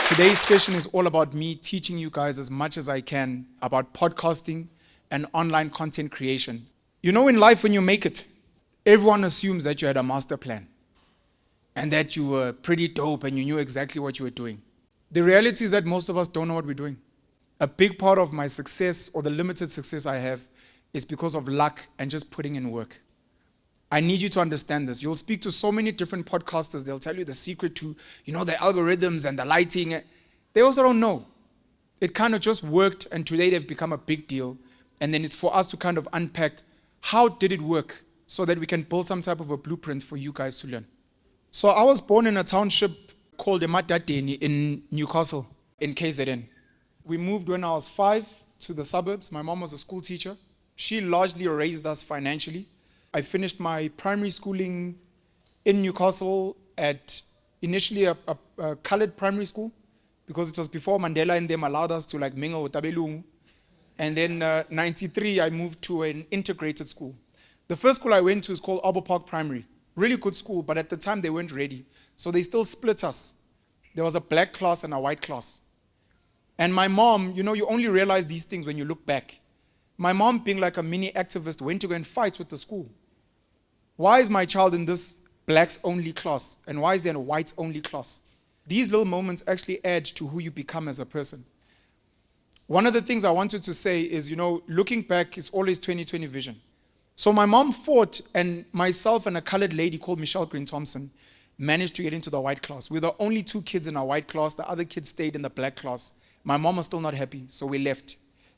Today's session is all about me teaching you guys as much as I can about podcasting and online content creation. You know, in life, when you make it, everyone assumes that you had a master plan and that you were pretty dope and you knew exactly what you were doing. The reality is that most of us don't know what we're doing. A big part of my success, or the limited success I have, is because of luck and just putting in work. I need you to understand this. You'll speak to so many different podcasters. They'll tell you the secret to, the algorithms and the lighting. They also don't know. It kind of just worked, and today they've become a big deal. And then it's for us to kind of unpack how did it work so that we can build some type of a blueprint for you guys to learn. So I was born in a township called Ematadeni in Newcastle, in KZN. We moved when I was 5 to the suburbs. My mom was a school teacher. She largely raised us financially. I finished my primary schooling in Newcastle at initially a colored primary school, because it was before Mandela and them allowed us to mingle with Tabelungu. And then 93, I moved to an integrated school. The first school I went to is called Arbor Park Primary. Really good school, but at the time they weren't ready. So they still split us. There was a black class and a white class. And my mom, you only realize these things when you look back. My mom, being like a mini activist, went to go and fight with the school. Why is my child in this blacks only class? And why is there a whites only class? These little moments actually add to who you become as a person. One of the things I wanted to say is, looking back, it's always 20/20 vision. So my mom fought, and myself and a colored lady called Michelle Green Thompson managed to get into the white class. We're the only 2 kids in our white class. The other kids stayed in the black class. My mom was still not happy, so we left.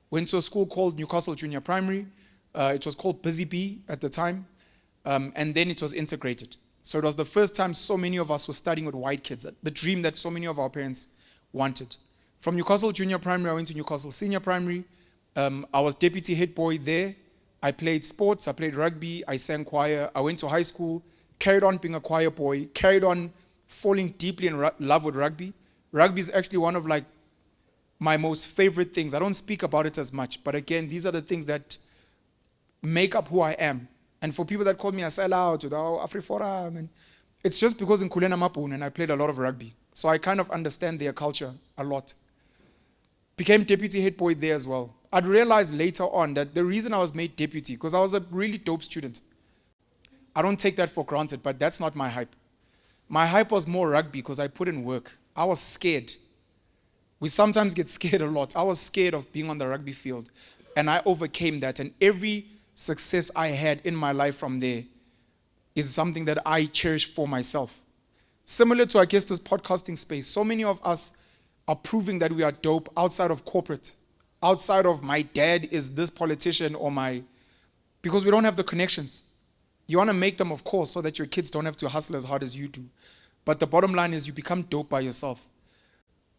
Went to a school called Newcastle Junior Primary. It was called Busy Bee at the time. And then it was integrated. So it was the first time so many of us were studying with white kids, the dream that so many of our parents wanted. From Newcastle Junior Primary, I went to Newcastle Senior Primary. I was deputy head boy there. I played sports, I played rugby, I sang choir. I went to high school, carried on being a choir boy, carried on falling deeply in love with rugby. Rugby is actually one of my most favorite things. I don't speak about it as much, but again, these are the things that make up who I am. And for people that call me a sellout, Afriforum, and it's just because in Kulena Mapun and I played a lot of rugby. So I kind of understand their culture a lot. Became deputy head boy there as well. I'd realized later on that the reason I was made deputy, because I was a really dope student. I don't take that for granted, but that's not my hype. My hype was more rugby because I put in work. I was scared. We sometimes get scared a lot. I was scared of being on the rugby field, and I overcame that. And every success I had in my life from there is something that I cherish for myself. Similar to, I guess, this podcasting space, so many of us are proving that we are dope outside of corporate, outside of my dad is this politician because we don't have the connections. You want to make them, of course, so that your kids don't have to hustle as hard as you do. But the bottom line is you become dope by yourself.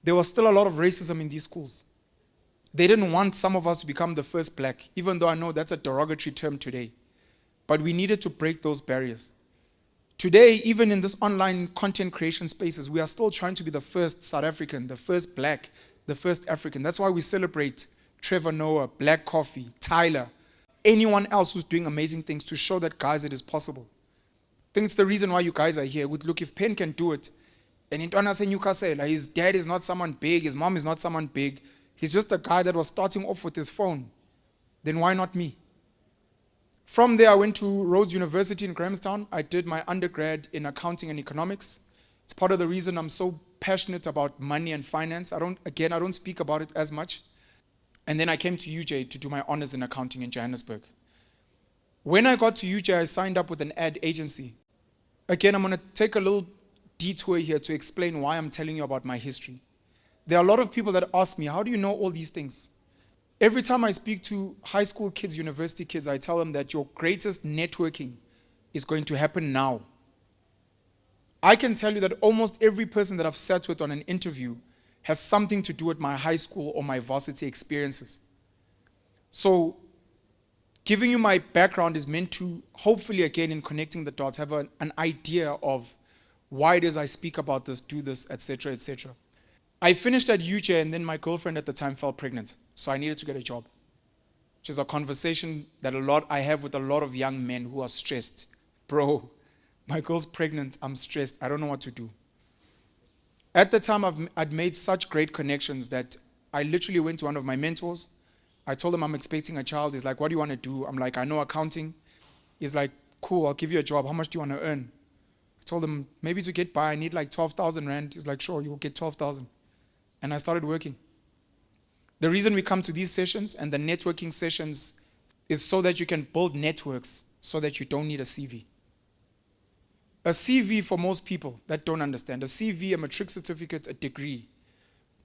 There was still a lot of racism in these schools. They didn't want some of us to become the first black, even though I know that's a derogatory term today. But we needed to break those barriers. Today, even in this online content creation spaces, we are still trying to be the first South African, the first black, the first African. That's why we celebrate Trevor Noah, Black Coffee, Tyler, anyone else who's doing amazing things to show that, guys, it is possible. I think it's the reason why you guys are here. Look, if Pen can do it, and in Newcastle, his dad is not someone big, his mom is not someone big, he's just a guy that was starting off with his phone. Then why not me? From there, I went to Rhodes University in Grahamstown. I did my undergrad in accounting and economics. It's part of the reason I'm so passionate about money and finance. I don't speak about it as much. And then I came to UJ to do my honors in accounting in Johannesburg. When I got to UJ, I signed up with an ad agency. Again, I'm going to take a little detour here to explain why I'm telling you about my history. There are a lot of people that ask me, how do you know all these things? Every time I speak to high school kids, university kids, I tell them that your greatest networking is going to happen now. I can tell you that almost every person that I've sat with on an interview has something to do with my high school or my varsity experiences. So giving you my background is meant to, hopefully again in connecting the dots, have an idea of why it is I speak about this, do this, etc., etc. I finished at UJ, and then my girlfriend at the time fell pregnant, so I needed to get a job. which is a conversation that I have with a lot of young men who are stressed. Bro, my girl's pregnant, I'm stressed, I don't know what to do. At the time, I'd made such great connections that I literally went to one of my mentors. I told him I'm expecting a child. He's like, what do you want to do? I'm like, I know accounting. He's like, cool, I'll give you a job. How much do you want to earn? I told him, maybe to get by, I need like 12,000 Rand. He's like, sure, you'll get 12,000. And I started working. The reason we come to these sessions and the networking sessions is so that you can build networks so that you don't need a CV. A CV, for most people that don't understand, a CV, a matric certificate, a degree,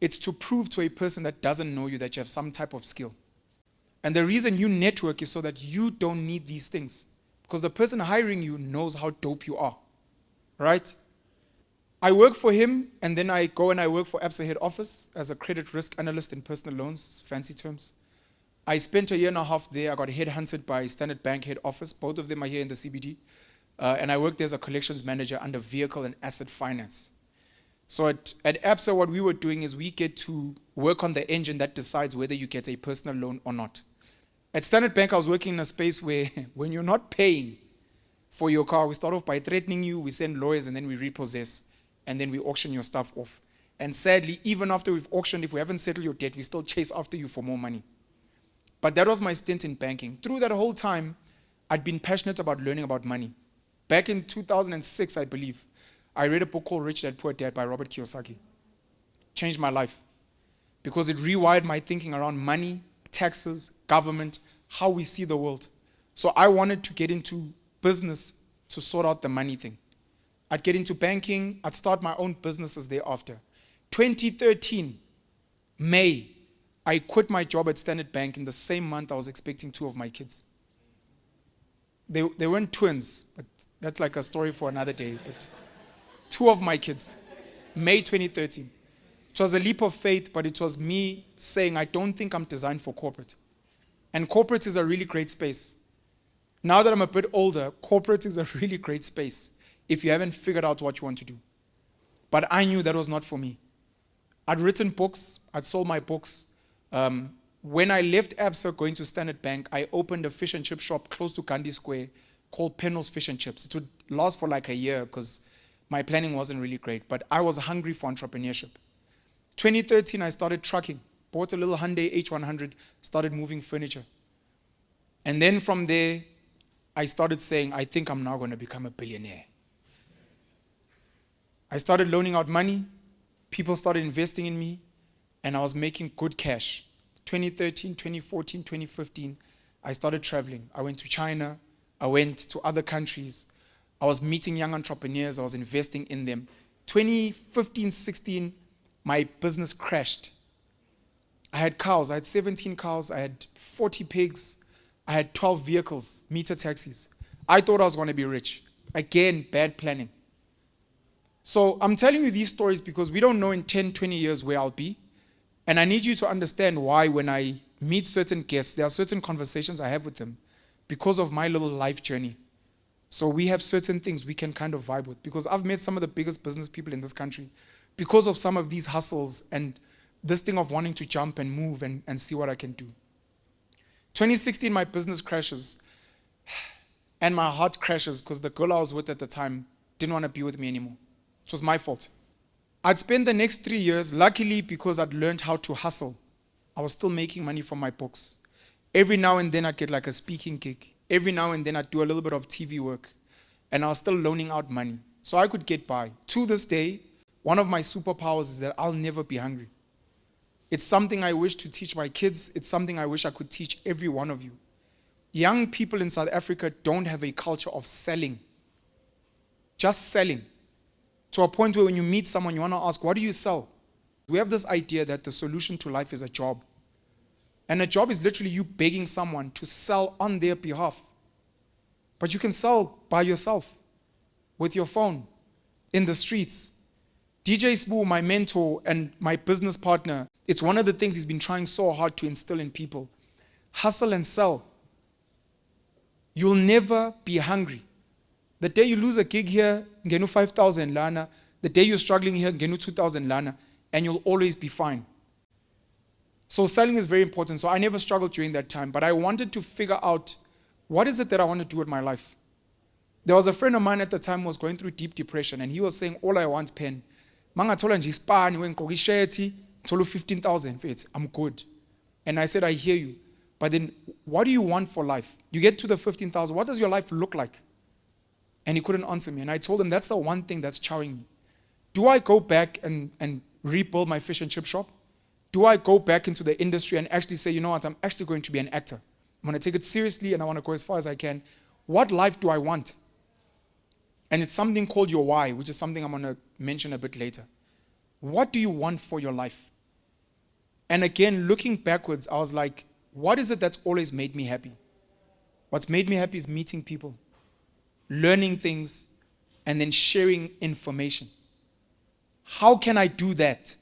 it's to prove to a person that doesn't know you that you have some type of skill. And the reason you network is so that you don't need these things. Because the person hiring you knows how dope you are. Right? I work for him, and then I go and I work for Absa head office as a credit risk analyst in personal loans, fancy terms. I spent a year and a half there. I got headhunted by Standard Bank head office. Both of them are here in the CBD. And I worked there as a collections manager under vehicle and asset finance. So at Absa, what we were doing is we get to work on the engine that decides whether you get a personal loan or not. At Standard Bank, I was working in a space where when you're not paying for your car, we start off by threatening you, we send lawyers, and then we repossess, and then we auction your stuff off. And sadly, even after we've auctioned, if we haven't settled your debt, we still chase after you for more money. But that was my stint in banking. Through that whole time, I'd been passionate about learning about money. Back in 2006, I believe, I read a book called Rich Dad Poor Dad by Robert Kiyosaki. Changed my life because it rewired my thinking around money, taxes, government, how we see the world. So I wanted to get into business to sort out the money thing. I'd get into banking. I'd start my own businesses thereafter. 2013, May, I quit my job at Standard Bank in the same month I was expecting 2 of my kids. They weren't twins, but that's like a story for another day. But 2 of my kids, May 2013. It was a leap of faith, but it was me saying, I don't think I'm designed for corporate. And corporate is a really great space. Now that I'm a bit older, corporate is a really great space if you haven't figured out what you want to do. But I knew that was not for me. I'd written books. I'd sold my books. When I left Absa going to Standard Bank, I opened a fish and chip shop close to Gandhi Square called Penuel's Fish and Chips. It would last for like a year because my planning wasn't really great, but I was hungry for entrepreneurship. 2013, I started trucking. Bought a little Hyundai H100, started moving furniture. And then from there, I started saying, I think I'm now going to become a billionaire. I started loaning out money. People started investing in me, and I was making good cash. 2013, 2014, 2015, I started traveling. I went to China. I went to other countries. I was meeting young entrepreneurs. I was investing in them. 2015, 16, my business crashed. I had cows. I had 17 cows. I had 40 pigs. I had 12 vehicles, meter taxis. I thought I was going to be rich. Again, bad planning. So I'm telling you these stories because we don't know in 10, 20 years where I'll be. And I need you to understand why when I meet certain guests, there are certain conversations I have with them because of my little life journey. So we have certain things we can kind of vibe with because I've met some of the biggest business people in this country because of some of these hustles and this thing of wanting to jump and move and see what I can do. 2016, my business crashes and my heart crashes because the girl I was with at the time didn't want to be with me anymore. It was my fault. I'd spend the next 3 years, luckily because I'd learned how to hustle. I was still making money from my books. Every now and then I'd get like a speaking gig. Every now and then I'd do a little bit of TV work. And I was still loaning out money. So I could get by. To this day, one of my superpowers is that I'll never be hungry. It's something I wish to teach my kids. It's something I wish I could teach every one of you. Young people in South Africa don't have a culture of selling. Just selling. To a point where when you meet someone, you want to ask, what do you sell? We have this idea that the solution to life is a job. And a job is literally you begging someone to sell on their behalf. But you can sell by yourself, with your phone, in the streets. DJ Sbu, my mentor and my business partner, it's one of the things he's been trying so hard to instill in people. Hustle and sell. You'll never be hungry. The day you lose a gig here, ngenu 5,000 lana. The day you're struggling here, ngenu 2,000 lana. And you'll always be fine. So selling is very important. So I never struggled during that time, but I wanted to figure out what is it that I want to do with my life. There was a friend of mine at the time who was going through deep depression, and he was saying, all I want, pen. Mangathola nje ispan, when kogishethi, tolu 15,000 feet. I'm good. And I said, I hear you. But then what do you want for life? You get to the 15,000, what does your life look like? And he couldn't answer me. And I told him, that's the one thing that's chowing me. Do I go back and rebuild my fish and chip shop? Do I go back into the industry and actually say, you know what, I'm actually going to be an actor. I'm going to take it seriously and I want to go as far as I can. What life do I want? And it's something called your why, which is something I'm going to mention a bit later. What do you want for your life? And again, looking backwards, I was like, what is it that's always made me happy? What's made me happy is meeting people, learning things, and then sharing information. How can I do that?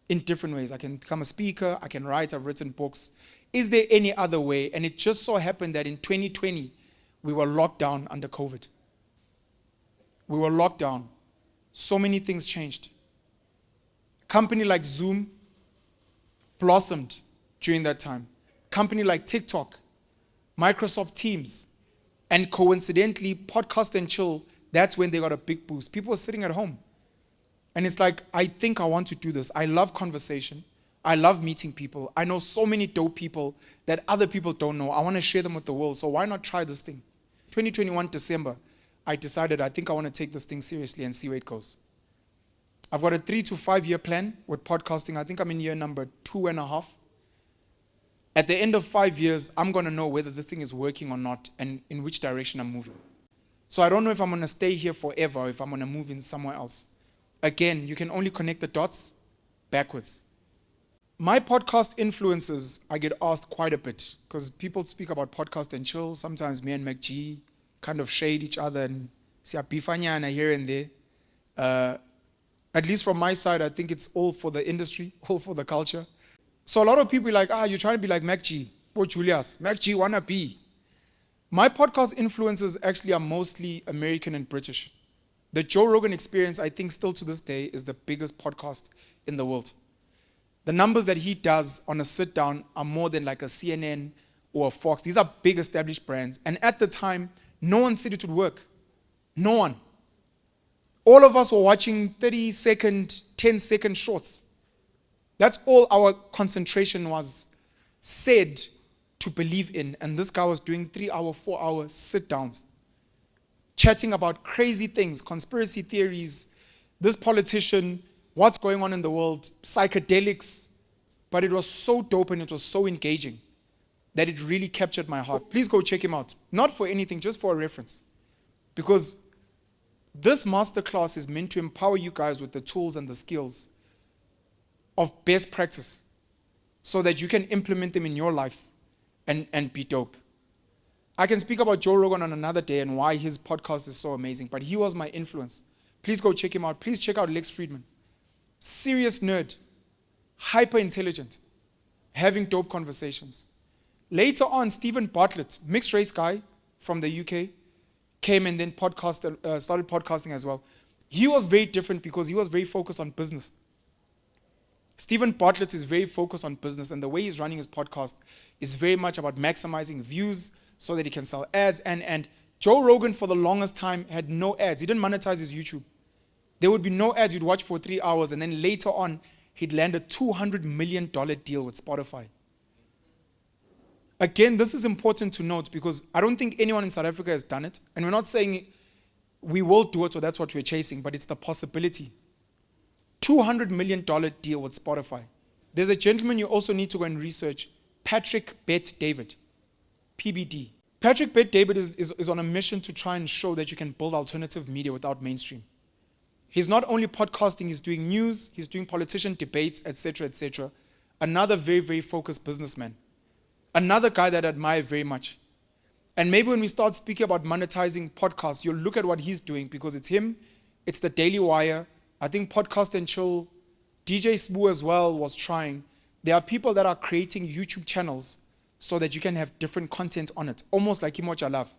In different ways. I can become a speaker, I can write, I've written books. Is there any other way? And it just so happened that in 2020, we were locked down under COVID. We were locked down. So many things changed. A company like Zoom blossomed during that time. A company like TikTok, Microsoft Teams, and coincidentally, Podcast and Chill, that's when they got a big boost. People were sitting at home. And it's like, I think I want to do this. I love conversation. I love meeting people. I know so many dope people that other people don't know. I want to share them with the world. So why not try this thing? 2021 December, I decided I think I want to take this thing seriously and see where it goes. I've got a 3 to 5 year plan with podcasting. I think I'm in year number 2.5. At the end of 5 years, I'm going to know whether this thing is working or not and in which direction I'm moving. So I don't know if I'm going to stay here forever or if I'm going to move in somewhere else. Again, you can only connect the dots backwards. My podcast influences, I get asked quite a bit because people speak about podcast and chill. Sometimes me and MacG kind of shade each other and say bifanyana here and there. At least from my side, I think it's all for the industry, all for the culture. So a lot of people are like, you're trying to be like MacG. Or Julius, MacG wanna be. My podcast influences actually are mostly American and British. The Joe Rogan Experience, I think still to this day, is the biggest podcast in the world. The numbers that he does on a sit down are more than like a CNN or a Fox. These are big established brands. And at the time, no one said it would work. No one. All of us were watching 30-second, 10-second shorts. That's all our concentration was said to believe in. And this guy was doing 3-hour, 4-hour sit downs, chatting about crazy things, conspiracy theories, this politician, what's going on in the world, psychedelics. But it was so dope and it was so engaging that it really captured my heart. Please go check him out. Not for anything, just for a reference. Because this masterclass is meant to empower you guys with the tools and the skills of best practice so that you can implement them in your life and be dope. I can speak about Joe Rogan on another day and why his podcast is so amazing, but he was my influence. Please go check him out. Please check out Lex Fridman. Serious nerd, hyper intelligent, having dope conversations. Later on, Stephen Bartlett, mixed race guy from the UK, came and then started podcasting as well. He was very different because he was very focused on business. Stephen Bartlett is very focused on business, and the way he's running his podcast is very much about maximizing views so that he can sell ads. And Joe Rogan, for the longest time, had no ads. He didn't monetize his YouTube. There would be no ads you'd watch for 3 hours, and then later on, he'd land a $200 million deal with Spotify. Again, this is important to note because I don't think anyone in South Africa has done it. And we're not saying we will do it or that's what we're chasing, but it's the possibility. $200 million deal with Spotify. There's a gentleman you also need to go and research, Patrick Bet-David, PBD. Patrick Bet-David is on a mission to try and show that you can build alternative media without mainstream. He's not only podcasting, he's doing news, he's doing politician debates, etc., etc. Another very, very focused businessman. Another guy that I admire very much. And maybe when we start speaking about monetizing podcasts, you'll look at what he's doing because it's him, it's the Daily Wire. I think Podcast and Chill, DJ Sbu as well was trying. There are people that are creating YouTube channels so that you can have different content on it, almost like Imocha Love.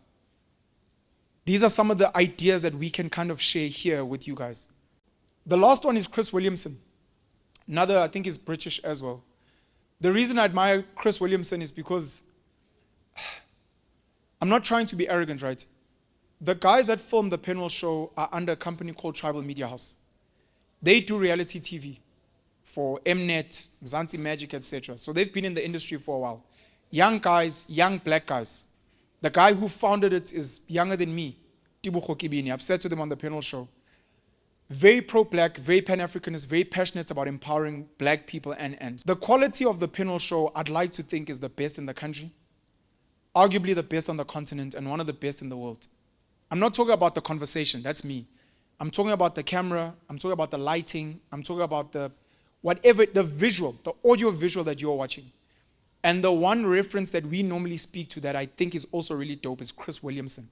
These are some of the ideas that we can kind of share here with you guys. The last one is Chris Williamson. Another, I think, is British as well. The reason I admire Chris Williamson is because I'm not trying to be arrogant, right? The guys that filmed the Penuel show are under a company called Tribal Media House. They do reality TV for Mnet, Mzansi Magic, etc. So they've been in the industry for a while. Young guys, young black guys. The guy who founded it is younger than me, Tibu Khokibini. I've said to them on the Penuel show. Very pro-black, very pan-Africanist, very passionate about empowering black people and. The quality of the Penuel show, I'd like to think, is the best in the country. Arguably the best on the continent and one of the best in the world. I'm not talking about the conversation, that's me. I'm talking about the camera, I'm talking about the lighting, I'm talking about the whatever, the visual, the audio visual that you're watching. And the one reference that we normally speak to that I think is also really dope is Chris Williamson.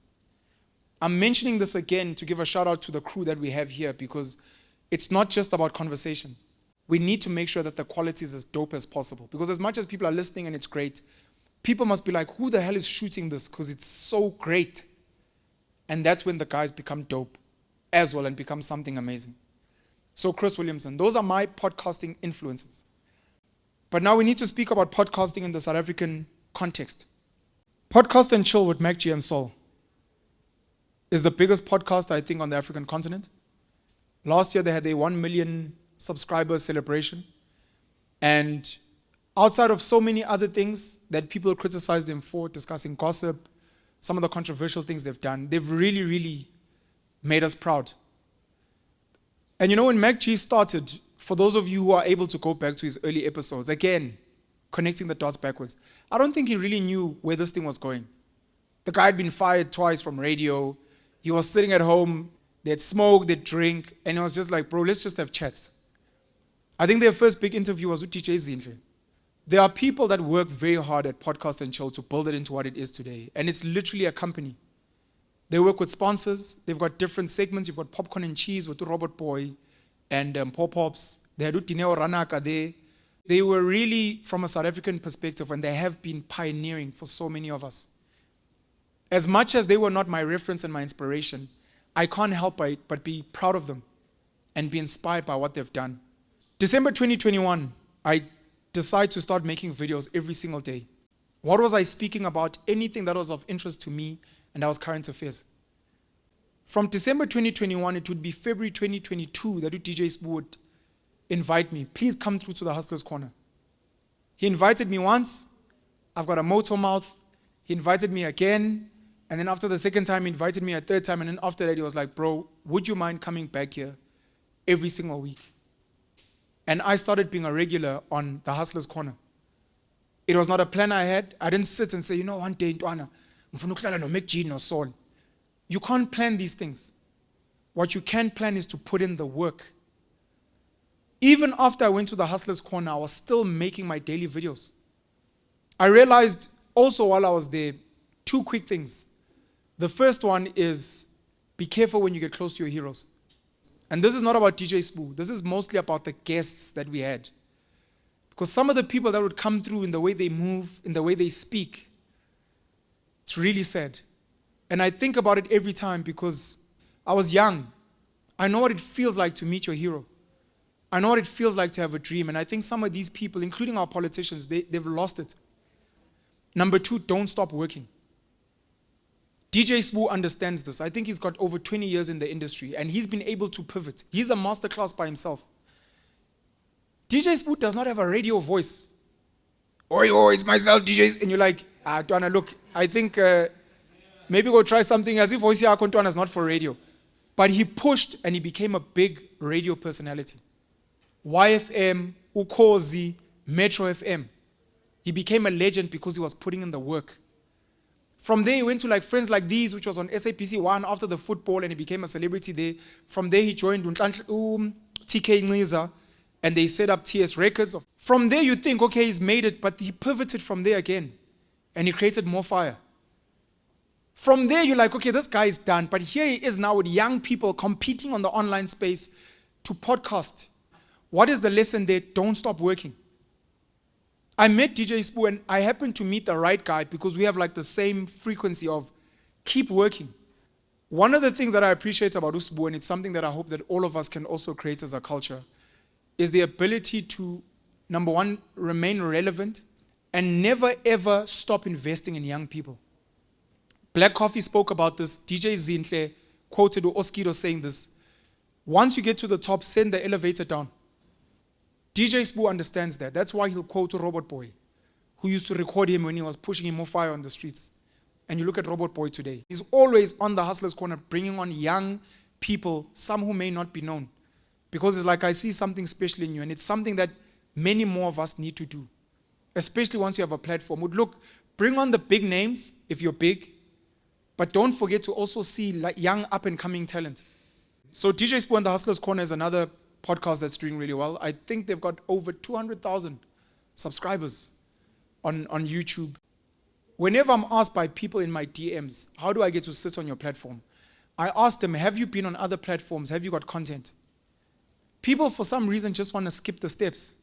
I'm mentioning this again to give a shout out to the crew that we have here because it's not just about conversation. We need to make sure that the quality is as dope as possible because as much as people are listening and it's great, people must be like, who the hell is shooting this? Because it's so great. And that's when the guys become dope as well and become something amazing. So Chris Williamson, those are my podcasting influences. But now we need to speak about podcasting in the South African context. Podcast and Chill with Mac G and Soul is the biggest podcast, I think, on the African continent. Last year, they had a 1 million subscribers celebration. And outside of so many other things that people criticize them for, discussing gossip, some of the controversial things they've done, they've really, really made us proud. And you know, when Mac G started, for those of you who are able to go back to his early episodes, again, connecting the dots backwards, I don't think he really knew where this thing was going. The guy had been fired twice from radio. He was sitting at home, they'd smoke, they'd drink, and he was just like, bro, let's just have chats. I think their first big interview was with DJ Sbu. There are people that work very hard at Podcast and Chill to build it into what it is today. And it's literally a company. They work with sponsors. They've got different segments. You've got Popcorn and Cheese with Robot Boy and Pop-Pops. They had Dineo Ranaka there. They were really, from a South African perspective, and they have been pioneering for so many of us. As much as they were not my reference and my inspiration, I can't help but be proud of them and be inspired by what they've done. December 2021, I decided to start making videos every single day. What was I speaking about? Anything that was of interest to me, and that was current affairs. From December 2021, it would be February 2022 that DJ Sbu would invite me. Please come through to the Hustlers Corner. He invited me once. I've got a motor mouth. He invited me again. And then after the second time, he invited me a third time. And then after that, he was like, bro, would you mind coming back here every single week? And I started being a regular on the Hustlers Corner. It was not a plan I had. I didn't sit and say, you know, one day, Ntwana, ngifuna ukuhlala no Mac G no Soul. You can't plan these things. What you can plan is to put in the work. Even after I went to the Hustlers Corner, I was still making my daily videos. I realized also while I was there, two quick things. The first one is be careful when you get close to your heroes. And this is not about DJ Sbu. This is mostly about the guests that we had. Because some of the people that would come through in the way they move, in the way they speak, it's really sad. And I think about it every time because I was young. I know what it feels like to meet your hero. I know what it feels like to have a dream. And I think some of these people, including our politicians, they've lost it. Number two, don't stop working. DJ Sbu understands this. I think he's got over 20 years in the industry and he's been able to pivot. He's a masterclass by himself. DJ Sbu does not have a radio voice. Oh, it's myself, DJ. And you're like, Ntwana, look, I think maybe go try something as if voice Ntwana is not for radio. But he pushed and he became a big radio personality. YFM, Ukhozi, Metro FM. He became a legend because he was putting in the work. From there, he went to like Friends Like These, which was on SABC 1 after the football, and he became a celebrity there. From there, he joined TK Nqiza, and they set up TS Records. From there, you think, okay, he's made it, but he pivoted from there again, and he created more fire. From there, you're like, okay, this guy is done, but here he is now with young people competing on the online space to podcast. What is the lesson there? Don't stop working. I met DJ Sbu and I happened to meet the right guy because we have like the same frequency of keep working. One of the things that I appreciate about Sbu, and it's something that I hope that all of us can also create as a culture, is the ability to Number one, remain relevant and never ever stop investing in young people. Black Coffee spoke about this. DJ Sbu quoted Oskido saying this. Once you get to the top, send the elevator down. DJ Sbu understands that. That's why he'll quote Robot Boy, who used to record him when he was pushing him on fire on the streets. And you look at Robot Boy today. He's always on the hustler's corner, bringing on young people, some who may not be known. Because it's like, I see something special in you, and it's something that many more of us need to do. Especially once you have a platform. Look, bring on the big names if you're big, but don't forget to also see like young up-and-coming talent. So DJ Sbu and the Hustler's Corner is another podcast that's doing really well. I think they've got over 200,000 subscribers on YouTube. Whenever I'm asked by people in my DMs, how do I get to sit on your platform? I ask them, have you been on other platforms? Have you got content? People, for some reason, just want to skip the steps.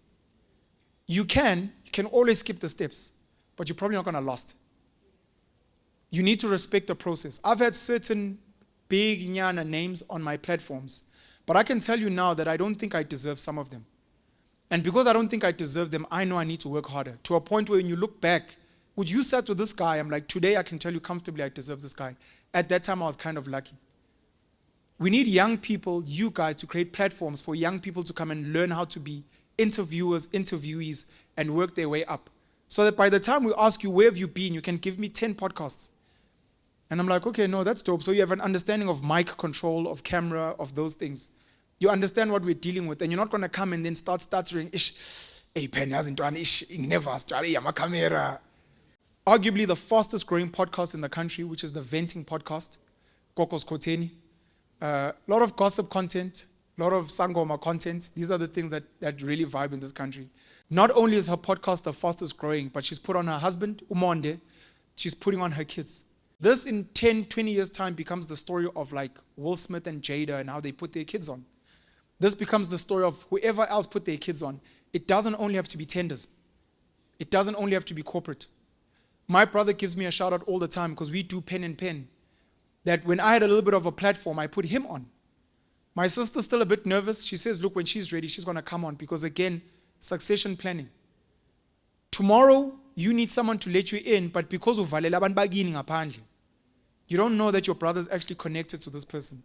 You can always skip the steps, but you're probably not going to last. You need to respect the process. I've had certain big nyana names on my platforms, but I can tell you now that I don't think I deserve some of them. And because I don't think I deserve them, I know I need to work harder, to a point where when you look back, would you sat with this guy? I'm like, today I can tell you comfortably I deserve this guy. At that time, I was kind of lucky. We need young people, you guys, to create platforms for young people to come and learn how to be interviewers, interviewees, and work their way up. So that by the time we ask you, where have you been? You can give me 10 podcasts. And I'm like, okay, no, that's dope. So you have an understanding of mic control, of camera, of those things. You understand what we're dealing with, and you're not going to come and then start stuttering, hey, Pen hasn't done never started my camera. Arguably the fastest growing podcast in the country, which is the Venting Podcast, Kokos Koteni. A lot of gossip content, a lot of Sangoma content. These are the things that really vibe in this country. Not only is her podcast the fastest growing, but she's put on her husband, Umonde. She's putting on her kids. This in 10, 20 years' time becomes the story of like Will Smith and Jada and how they put their kids on. This becomes the story of whoever else put their kids on. It doesn't only have to be tenders. It doesn't only have to be corporate. My brother gives me a shout out all the time because we do pen and pen. That when I had a little bit of a platform, I put him on. My sister's still a bit nervous. She says, look, when she's ready, she's going to come on because, again, succession planning. Tomorrow, you need someone to let you in, but because of you don't know that your brother's actually connected to this person.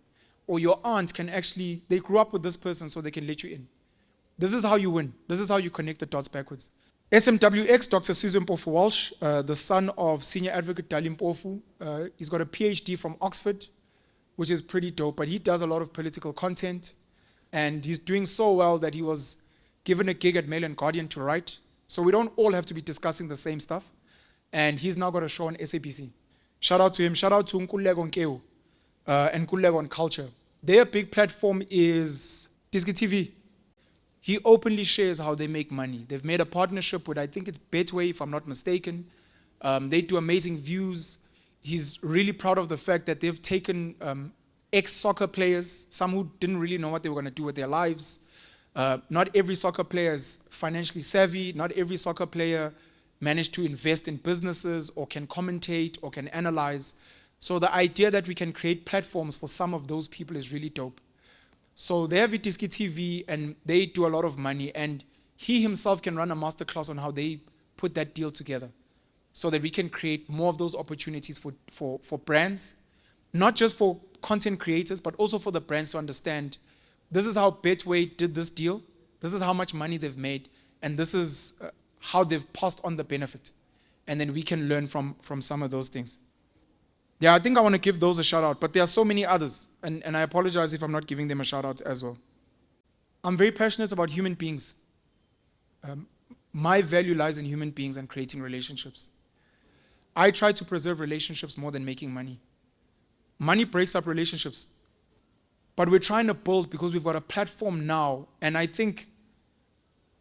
Or your aunt can actually, they grew up with this person so they can let you in. This is how you win. This is how you connect the dots backwards. SMWX, Dr. Susan Mpofu-Walsh, the son of Senior Advocate Dalim Mpofu. He's got a PhD from Oxford, which is pretty dope, but he does a lot of political content, and he's doing so well that he was given a gig at Mail and Guardian to write. So we don't all have to be discussing the same stuff, and he's now got a show on SABC. Shout out to him. Shout out to Nkululeko Nkeu and Nkululeko on Culture. Their big platform is Diski TV. He openly shares how they make money. They've made a partnership with, I think it's Betway, if I'm not mistaken. They do amazing views. He's really proud of the fact that they've taken ex-soccer players, some who didn't really know what they were going to do with their lives. Not every soccer player is financially savvy. Not every soccer player managed to invest in businesses or can commentate or can analyze. So the idea that we can create platforms for some of those people is really dope. So they have Itiski TV and they do a lot of money, and he himself can run a masterclass on how they put that deal together so that we can create more of those opportunities for brands, not just for content creators, but also for the brands to understand this is how Betway did this deal, this is how much money they've made, and this is how they've passed on the benefit. And then we can learn from some of those things. Yeah, I think I want to give those a shout out, but there are so many others, and I apologize if I'm not giving them a shout out as well. I'm very passionate about human beings. My value lies in human beings and creating relationships. I try to preserve relationships more than making money. Money breaks up relationships, but we're trying to build because we've got a platform now, and I think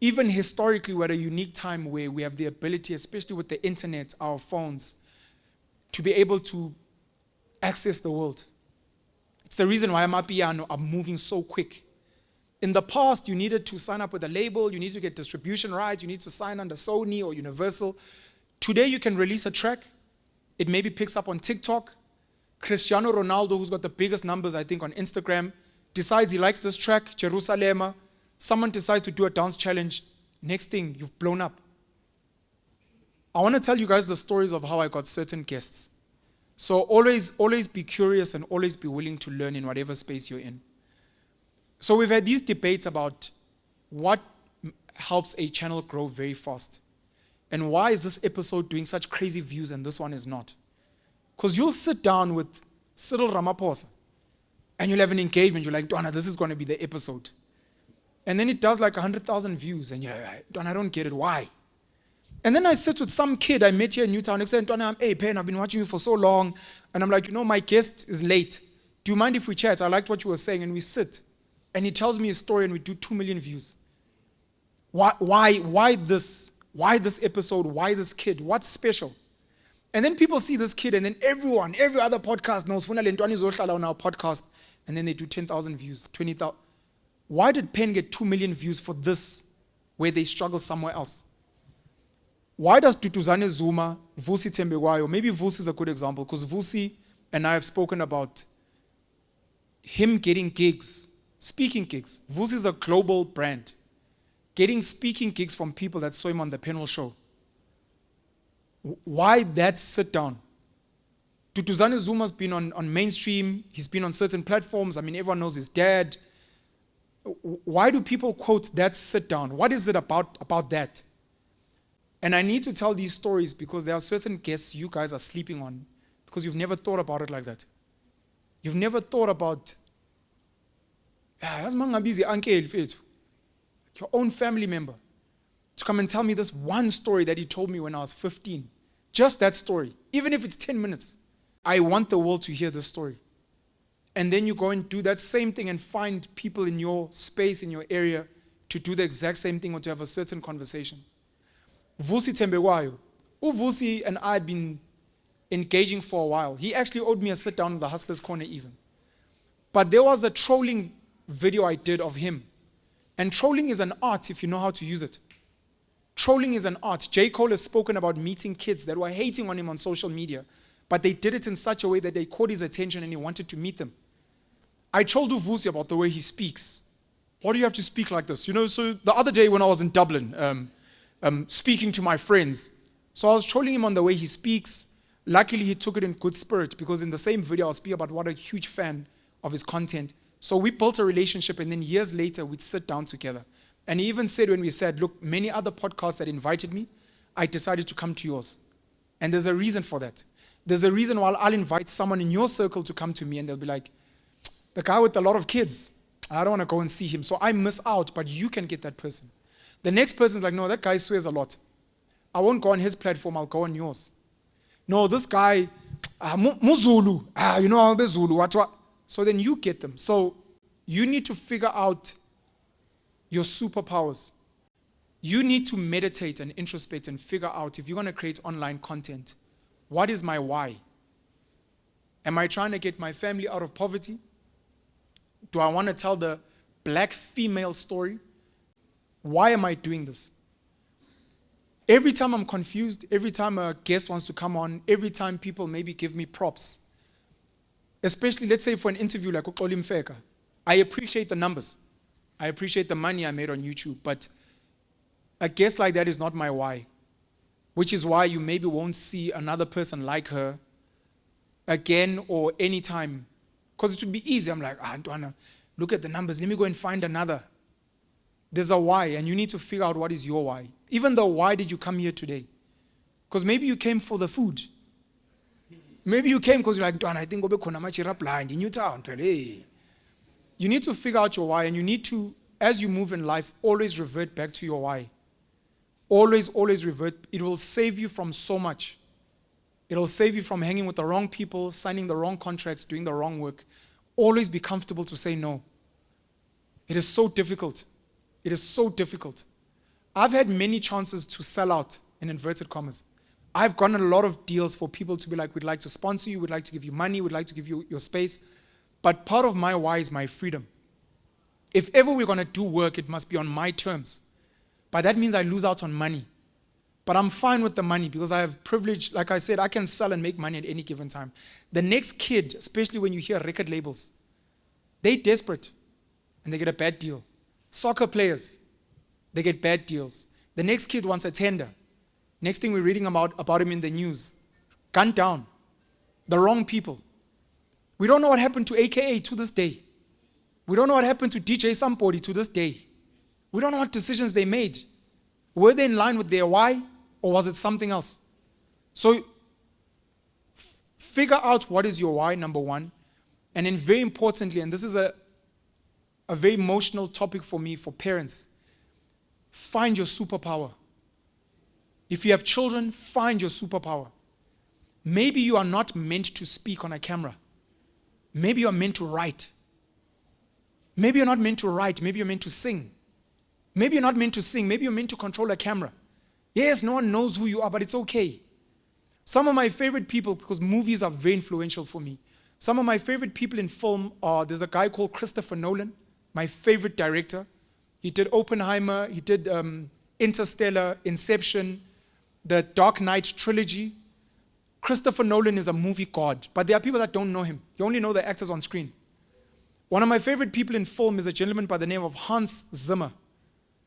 even historically we're at a unique time where we have the ability, especially with the internet, our phones, to be able to access the world. It's the reason why Amapiano are moving so quick. In the past, you needed to sign up with a label, you need to get distribution rights, you need to sign under Sony or Universal. Today, you can release a track. It maybe picks up on TikTok. Cristiano Ronaldo, who's got the biggest numbers, I think, on Instagram, decides he likes this track, Jerusalema. Someone decides to do a dance challenge. Next thing, you've blown up. I want to tell you guys the stories of how I got certain guests. So always be curious and always be willing to learn in whatever space you're in. So we've had these debates about what helps a channel grow very fast. And why is this episode doing such crazy views and this one is not? Because you'll sit down with Cyril Ramaphosa and you'll have an engagement. You're like, Donna, this is going to be the episode. And then it does like 100,000 views. And you're like, Donna, I don't get it. Why? And then I sit with some kid I met here in Newtown. Next time, hey, Pen, I've been watching you for so long. And I'm like, my guest is late. Do you mind if we chat? I liked what you were saying. And we sit. And he tells me a story and we do 2 million views. Why this? Why this episode? Why this kid? What's special? And then people see this kid and then every other podcast knows Funale Ntwana izohlala on our podcast. And then they do 10,000 views, 20,000. Why did Pen get 2 million views for this where they struggle somewhere else? Why does Tutuzane Zuma, Vusi Tembekwayo, maybe Vusi is a good example because Vusi and I have spoken about him getting gigs, speaking gigs. Vusi is a global brand. Getting speaking gigs from people that saw him on the Penuel show. Why that sit down? Tutuzane Zuma's been on mainstream. He's been on certain platforms. I mean, everyone knows his dad. Why do people quote that sit down? What is it about that? And I need to tell these stories because there are certain guests you guys are sleeping on because you've never thought about it like that. You've never thought about your own family member to come and tell me this one story that he told me when I was 15. Just that story, even if it's 10 minutes. I want the world to hear this story. And then you go and do that same thing and find people in your space, in your area, to do the exact same thing or to have a certain conversation. Vusi Tembekwayo. Vusi and I had been engaging for a while. He actually owed me a sit down in the Hustlers Corner even. But there was a trolling video I did of him. And trolling is an art if you know how to use it. Trolling is an art. J. Cole has spoken about meeting kids that were hating on him on social media, but they did it in such a way that they caught his attention and he wanted to meet them. I told Vusi about the way he speaks. Why do you have to speak like this? So the other day when I was in Dublin, speaking to my friends, so I was trolling him on the way he speaks. Luckily, he took it in good spirit because in the same video, I was speaking about what a huge fan of his content. So we built a relationship and then years later, we'd sit down together. And he even said when we said, look, many other podcasts that invited me, I decided to come to yours. And there's a reason for that. There's a reason why I'll invite someone in your circle to come to me and they'll be like, the guy with a lot of kids, I don't want to go and see him. So I miss out, but you can get that person. The next person's like, no, that guy swears a lot. I won't go on his platform, I'll go on yours. No, this guy, Muzulu, I'm Zulu, what? So then you get them. So you need to figure out your superpowers. You need to meditate and introspect and figure out if you're going to create online content, what is my why? Am I trying to get my family out of poverty? Do I want to tell the black female story? Why am I doing this? Every time I'm confused, every time a guest wants to come on, every time people maybe give me props, especially, let's say, for an interview like Uxoli Mfeka, I appreciate the numbers. I appreciate the money I made on YouTube, but a guest like that is not my why, which is why you maybe won't see another person like her again or anytime, because it would be easy. I'm like, Ntwana, look at the numbers. Let me go and find another. There's a why, and you need to figure out what is your why. Even though, why did you come here today? Because maybe you came for the food. Maybe you came because you're like, I think I'll blind in Newtown. Hey. You need to figure out your why, and you need to, as you move in life, always revert back to your why. Always revert. It will save you from so much. It will save you from hanging with the wrong people, signing the wrong contracts, doing the wrong work. Always be comfortable to say no. It is so difficult. It is so difficult. I've had many chances to sell out, in inverted commas. I've gotten a lot of deals for people to be like, we'd like to sponsor you, we'd like to give you money, we'd like to give you your space. But part of my why is my freedom. If ever we're going to do work, it must be on my terms. But that means I lose out on money. But I'm fine with the money because I have privilege. Like I said, I can sell and make money at any given time. The next kid, especially when you hear record labels, they're desperate and they get a bad deal. Soccer players, They get bad deals. The next kid wants a tender. Next thing we're reading about him in the news. Gunned down. The wrong people. We don't know what happened to AKA to this day. We don't know what happened to DJ Sbu to this day. We don't know what decisions they made. Were they in line with their why, or was it something else? So figure out what is your why, number one. And then very importantly, and this is a very emotional topic for me, for parents, find your superpower. If you have children, find your superpower. Maybe you are not meant to speak on a camera. Maybe you are meant to write. Maybe you're not meant to write. Maybe you're meant to sing. Maybe you're not meant to sing. Maybe you're meant to control a camera. Yes, no one knows who you are, but it's okay. Some of my favorite people, because movies are very influential for me, some of my favorite people in film are, there's a guy called Christopher Nolan, my favorite director. He did Oppenheimer, he did Interstellar, Inception, the Dark Knight trilogy. Christopher Nolan is a movie god, but there are people that don't know him. You only know the actors on screen. One of my favorite people in film is a gentleman by the name of Hans Zimmer.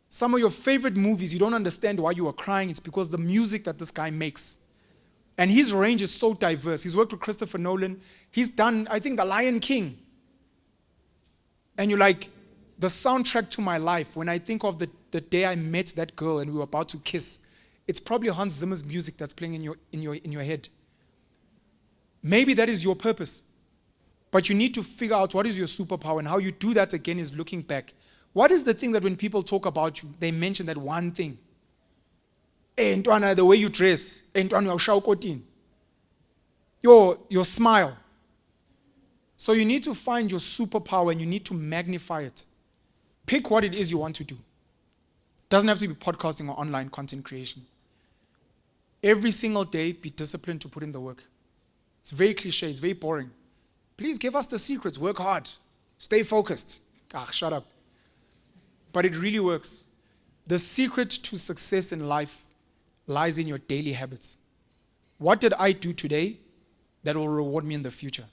Some of your favorite movies, you don't understand why you are crying. It's because the music that this guy makes. And his range is so diverse. He's worked with Christopher Nolan. He's done, I think, The Lion King. And you're like, the soundtrack to my life, when I think of the day I met that girl and we were about to kiss, it's probably Hans Zimmer's music that's playing in your head. Maybe that is your purpose. But you need to figure out what is your superpower, and how you do that again is looking back. What is the thing that when people talk about you, they mention that one thing? The way you dress, your smile. So you need to find your superpower and you need to magnify it. Pick what it is you want to do. It doesn't have to be podcasting or online content creation. Every single day, be disciplined to put in the work. It's very cliche, it's very boring. Please give us the secrets. Work hard. Stay focused. Shut up. But it really works. The secret to success in life lies in your daily habits. What did I do today that will reward me in the future?